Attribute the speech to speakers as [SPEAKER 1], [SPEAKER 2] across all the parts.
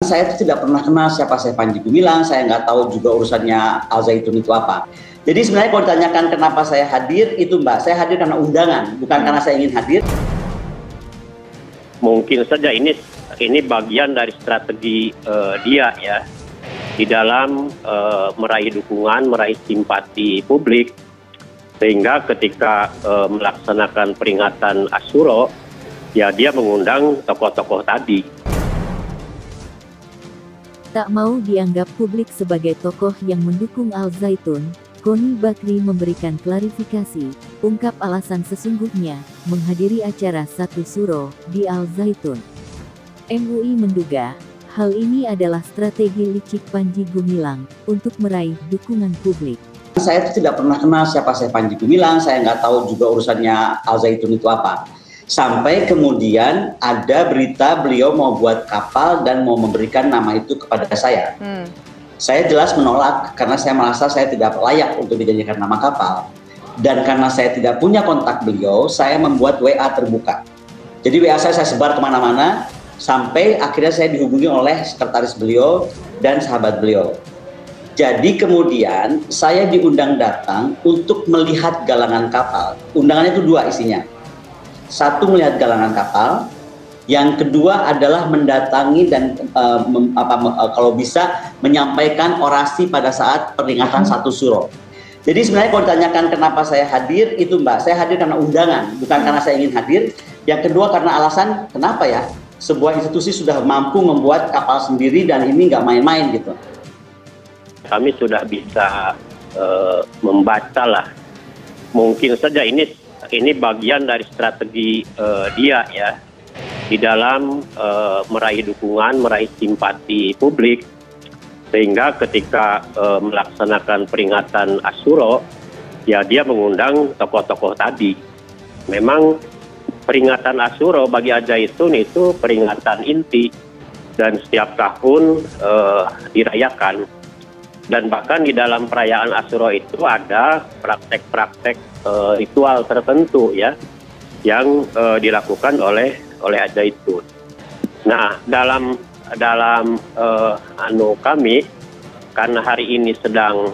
[SPEAKER 1] saya itu tidak pernah kenal siapa saya Panji Gumilang, saya nggak tahu juga urusannya Al Zaitun itu apa. Jadi sebenarnya kalau ditanyakan kenapa saya hadir, itu Mbak, saya hadir karena undangan, bukan karena saya ingin hadir.
[SPEAKER 2] Mungkin saja ini bagian dari strategi dia ya, di dalam meraih dukungan, meraih simpati publik, sehingga ketika melaksanakan peringatan Asyura, ya dia mengundang tokoh-tokoh tadi.
[SPEAKER 3] Tak mau dianggap publik sebagai tokoh yang mendukung Al Zaitun, Qoni Bakri memberikan klarifikasi, ungkap alasan sesungguhnya menghadiri acara Satu Suro di Al Zaitun. MUI menduga, hal ini adalah strategi licik Panji Gumilang untuk meraih dukungan publik.
[SPEAKER 1] Saya itu tidak pernah kenal siapa saya Panji Gumilang, saya nggak tahu juga urusannya Al Zaitun itu apa. Sampai kemudian ada berita beliau mau buat kapal dan mau memberikan nama itu kepada saya. Saya jelas menolak karena saya merasa saya tidak layak untuk dijadikan nama kapal. Dan karena saya tidak punya kontak beliau, saya membuat WA terbuka. Jadi WA saya sebar kemana-mana, sampai akhirnya saya dihubungi oleh sekretaris beliau dan sahabat beliau. Jadi kemudian saya diundang datang untuk melihat galangan kapal. Undangannya itu dua isinya. Satu, melihat galangan kapal. Yang kedua adalah mendatangi dan kalau bisa menyampaikan orasi pada saat peringatan Satu Suro. Jadi sebenarnya kalau ditanyakan kenapa saya hadir, itu Mbak, saya hadir karena undangan, bukan karena saya ingin hadir. Yang kedua karena alasan kenapa ya, sebuah institusi sudah mampu membuat kapal sendiri dan ini nggak main-main gitu.
[SPEAKER 2] Kami sudah bisa membaca lah, mungkin saja ini bagian dari strategi dia ya, di dalam meraih dukungan, meraih simpati publik, sehingga ketika melaksanakan peringatan Asyura, ya dia mengundang tokoh-tokoh tadi. Memang peringatan Asyura bagi Al Zaitun itu peringatan inti dan setiap tahun dirayakan. Dan bahkan di dalam perayaan Asyura itu ada praktek-praktek ritual tertentu ya, yang dilakukan oleh Al Zaitun. Nah, dalam kami, karena hari ini sedang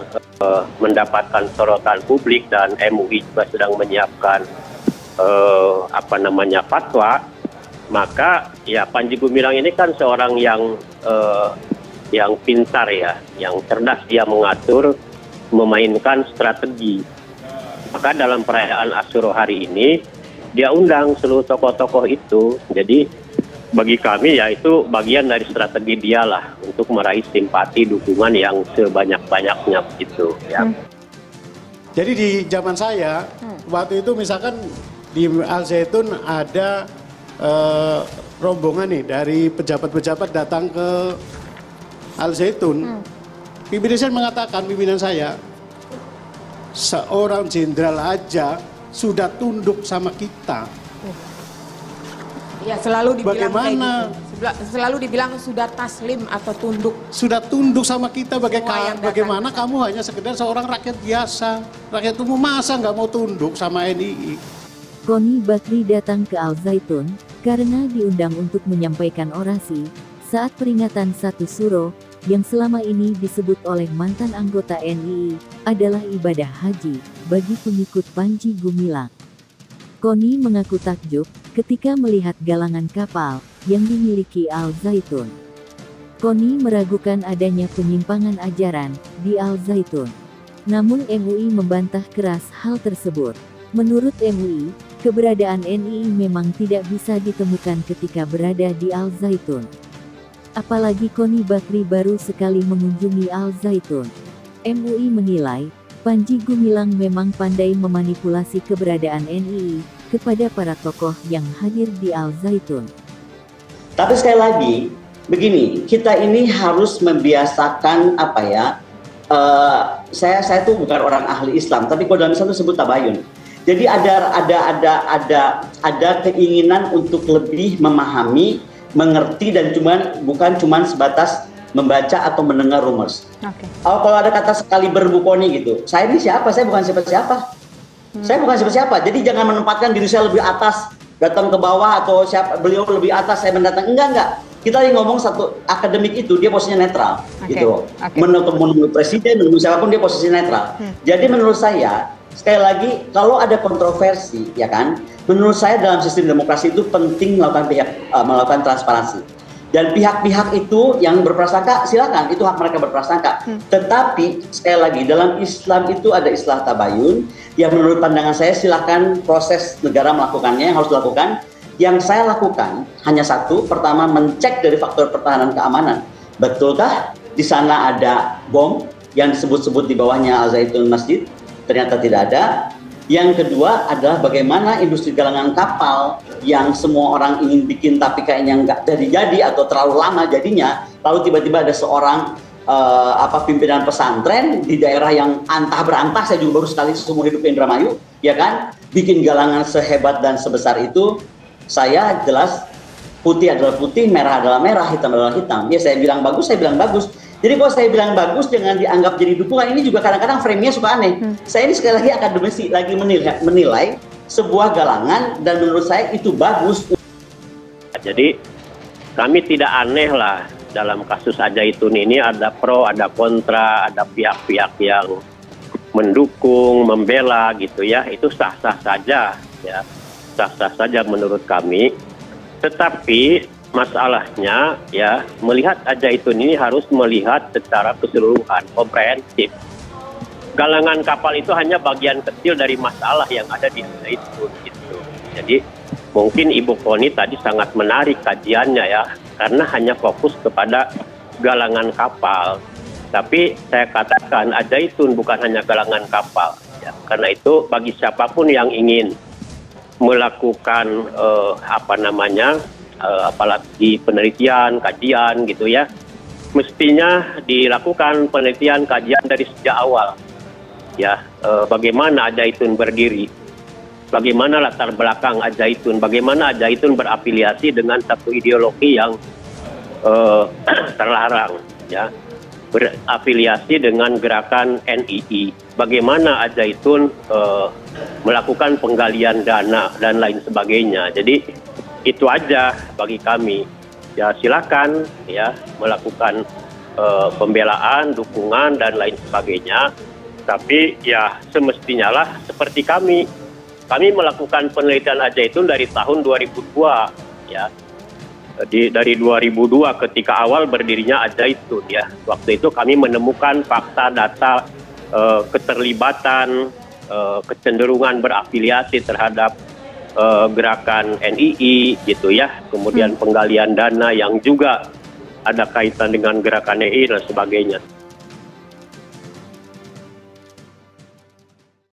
[SPEAKER 2] mendapatkan sorotan publik dan MUI juga sedang menyiapkan fatwa, maka ya Panji Gumilang ini kan seorang yang pintar ya, yang cerdas, dia mengatur, memainkan strategi. Maka dalam perayaan Asyura hari ini dia undang seluruh tokoh-tokoh itu. Jadi bagi kami ya itu bagian dari strategi dia lah untuk meraih simpati, dukungan yang sebanyak-banyaknya begitu ya.
[SPEAKER 4] Jadi di zaman saya waktu itu misalkan di Al Zaitun ada rombongan nih dari pejabat-pejabat datang ke Al Zaitun. Pimpinan saya seorang jenderal aja sudah tunduk sama kita.
[SPEAKER 5] Ya, selalu dibilang
[SPEAKER 4] bagaimana?
[SPEAKER 5] Selalu dibilang sudah taslim atau tunduk.
[SPEAKER 4] Sudah tunduk sama kita, bagaimana kamu hanya sekedar seorang rakyat biasa, rakyat umum, masa nggak mau tunduk sama NII?
[SPEAKER 3] Qoni Bakri datang ke Al Zaitun karena diundang untuk menyampaikan orasi saat peringatan Satu Suro, yang selama ini disebut oleh mantan anggota NII adalah ibadah haji bagi pengikut Panji Gumilang. Qoni mengaku takjub ketika melihat galangan kapal yang dimiliki Al Zaitun. Qoni meragukan adanya penyimpangan ajaran di Al Zaitun. Namun MUI membantah keras hal tersebut. Menurut MUI, keberadaan NII memang tidak bisa ditemukan ketika berada di Al Zaitun. Apalagi Qoni Bakri baru sekali mengunjungi Al Zaitun. MUI menilai, Panji Gumilang memang pandai memanipulasi keberadaan NII kepada para tokoh yang hadir di Al Zaitun.
[SPEAKER 1] Tapi sekali lagi, begini, kita ini harus membiasakan saya itu bukan orang ahli Islam, tapi kalau dalam Islam itu sebut tabayun. Jadi ada keinginan untuk lebih memahami, mengerti, dan bukan cuma sebatas membaca atau mendengar rumors. Kalau ada kata sekali berbukoni gitu, saya ini siapa? Saya bukan siapa-siapa. Saya bukan siapa-siapa. Jadi jangan menempatkan diri saya lebih atas, datang ke bawah, atau beliau lebih atas, saya mendatang. Enggak. Kita lagi ngomong satu akademik itu dia posisinya netral, gitu. Menurut presiden, menurut siapapun dia posisi netral. Jadi menurut saya sekali lagi kalau ada kontroversi, ya kan? Menurut saya dalam sistem demokrasi itu penting melakukan transparansi. Dan pihak-pihak itu yang berprasangka silakan, itu hak mereka berprasangka. Tetapi sekali lagi dalam Islam itu ada istilah tabayun yang menurut pandangan saya silakan proses negara melakukannya yang harus dilakukan. Yang saya lakukan hanya satu, pertama mencek dari faktor pertahanan keamanan. Betulkah di sana ada bom yang disebut-sebut di bawahnya Al Zaitun Masjid? Ternyata tidak ada. Yang kedua adalah bagaimana industri galangan kapal yang semua orang ingin bikin tapi kayaknya nggak jadi atau terlalu lama jadinya, lalu tiba-tiba ada seorang pimpinan pesantren di daerah yang antah berantah, saya juga baru sekali seumur hidup Indramayu, ya kan, bikin galangan sehebat dan sebesar itu. Saya jelas putih adalah putih, merah adalah merah, hitam adalah hitam. Ya saya bilang bagus, saya bilang bagus. Jadi kalau saya bilang bagus, jangan dianggap jadi dukungan. Ini juga kadang-kadang frame-nya suka aneh. Saya ini sekali lagi akademisi, lagi menilai sebuah galangan, dan menurut saya itu bagus.
[SPEAKER 2] Jadi kami tidak aneh lah dalam kasus Al Zaitun ini, ada pro, ada kontra, ada pihak-pihak yang mendukung, membela gitu ya. Itu sah-sah saja ya, sah-sah saja menurut kami. Tetapi masalahnya ya, melihat Al Zaitun ini harus melihat secara keseluruhan, komprehensif. Galangan kapal itu hanya bagian kecil dari masalah yang ada di Al Zaitun gitu. Jadi mungkin Ibu Koni tadi sangat menarik kajiannya ya, karena hanya fokus kepada galangan kapal. Tapi saya katakan Al Zaitun bukan hanya galangan kapal ya. Karena itu bagi siapapun yang ingin melakukan apalagi penelitian, kajian gitu ya, mestinya dilakukan penelitian, kajian dari sejak awal ya, bagaimana Al Zaitun berdiri, bagaimana latar belakang Al Zaitun, bagaimana Al Zaitun berafiliasi dengan satu ideologi yang terlarang ya, berafiliasi dengan gerakan NII, bagaimana Al Zaitun melakukan penggalian dana dan lain sebagainya. Jadi itu aja bagi kami ya, silakan ya melakukan pembelaan, dukungan dan lain sebagainya. Tapi ya semestinya lah seperti kami melakukan penelitian Al Zaitun dari tahun 2002 ya, dari 2002 ketika awal berdirinya Al Zaitun ya. Waktu itu kami menemukan fakta data keterlibatan, kecenderungan berafiliasi terhadap gerakan NII gitu ya, kemudian penggalian dana yang juga ada kaitan dengan gerakan NII dan sebagainya.